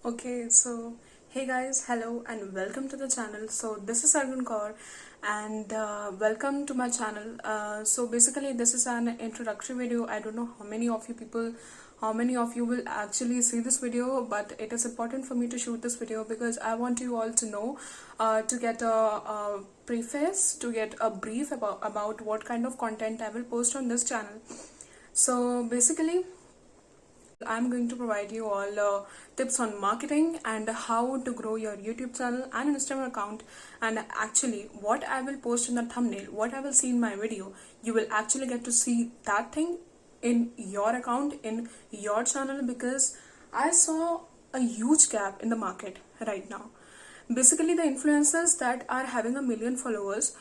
Okay, so hey guys, hello and welcome to the channel. So this is Argun Kaur and welcome to my channel. So basically this is an introductory video. I don't know how many of you will actually see this video, but it is important for me to shoot this video because I want you all to know, to get a preface, to get a brief about what kind of content I will post on this channel. So basically I'm going to provide you all tips on marketing and how to grow your YouTube channel and Instagram account. And actually, what I will post in the thumbnail, what I will see in my video, you will actually get to see that thing in your account, in your channel, because I saw a huge gap in the market right now. Basically, the influencers that are having 1 million followers,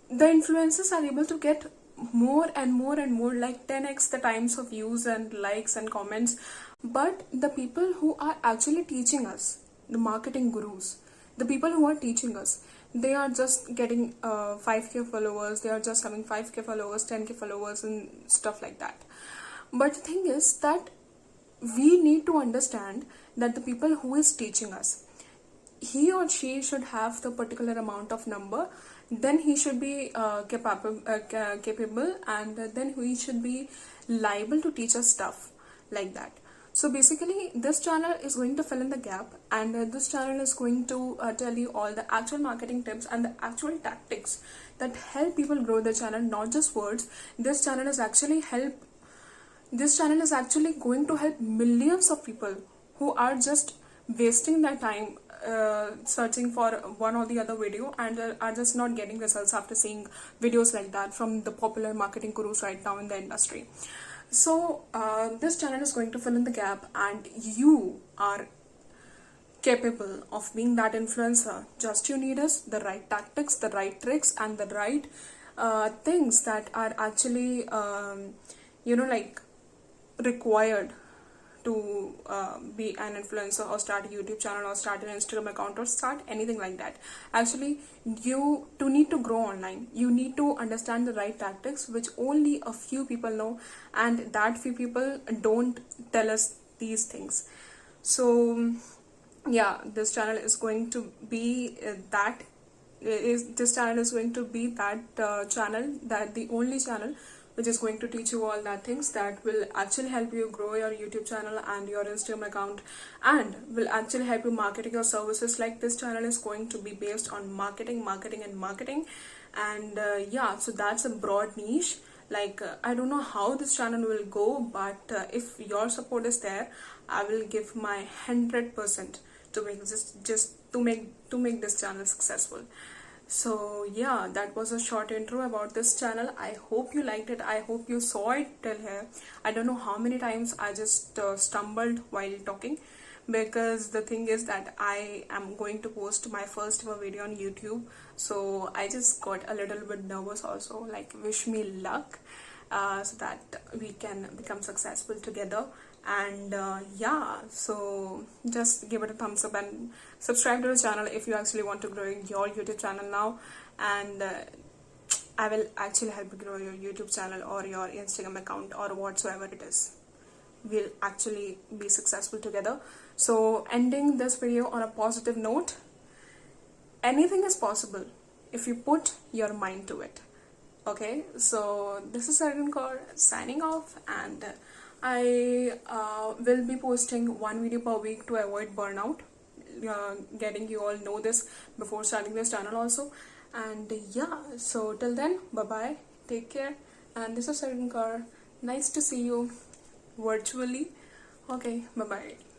the influencers are able to get more and more and more, like 10x the times of views and likes and comments. But the people who are actually teaching us, the marketing gurus, the people who are teaching us, they are just getting 5k followers, they are just having 5k followers, 10k followers and stuff like that. But the thing is that we need to understand that the people who is teaching us, he or she should have the particular amount of number, then he should be capable, and then he should be liable to teach us stuff like that. So basically this channel is going to fill in the gap, and this channel is going to tell you all the actual marketing tips and the actual tactics that help people grow their channel, not just words. This channel is actually going to help millions of people who are just wasting their time searching for one or the other video, and are just not getting results after seeing videos like that from the popular marketing gurus right now in the industry. So this channel is going to fill in the gap, and you are capable of being that influencer. Just you need is the right tactics, the right tricks, and the right things that are actually like required to be an influencer, or start a YouTube channel, or start an Instagram account, or start anything like that. Actually, you to need to grow online, you need to understand the right tactics, which only a few people know, and that few people don't tell us these things. So yeah, this channel is going to be this channel is going to be that channel, that the only channel which is going to teach you all that things that will actually help you grow your YouTube channel and your Instagram account, and will actually help you market your services. Like, this channel is going to be based on marketing. And yeah, so that's a broad niche. Like, I don't know how this channel will go, but if your support is there, I will give my 100% to make to make this channel successful. So yeah, that was a short intro about this channel. I hope you liked it. I hope you saw it till here. I don't know how many times I just stumbled while talking, because the thing is that I am going to post my first ever video on YouTube. So I just got a little bit nervous also. Like, wish me luck, so that we can become successful together. And yeah, so just give it a thumbs up and subscribe to the channel if you actually want to grow your YouTube channel now. And I will actually help you grow your YouTube channel or your Instagram account or whatsoever it is. We'll actually be successful together. So ending this video on a positive note, anything is possible if you put your mind to it. Okay, so this is Argun Kaur signing off, and I will be posting one video per week to avoid burnout, getting you all know this before starting this channel also. And yeah, so till then, bye bye, take care, and this is Argun Kaur. Nice to see you virtually. Okay, bye bye.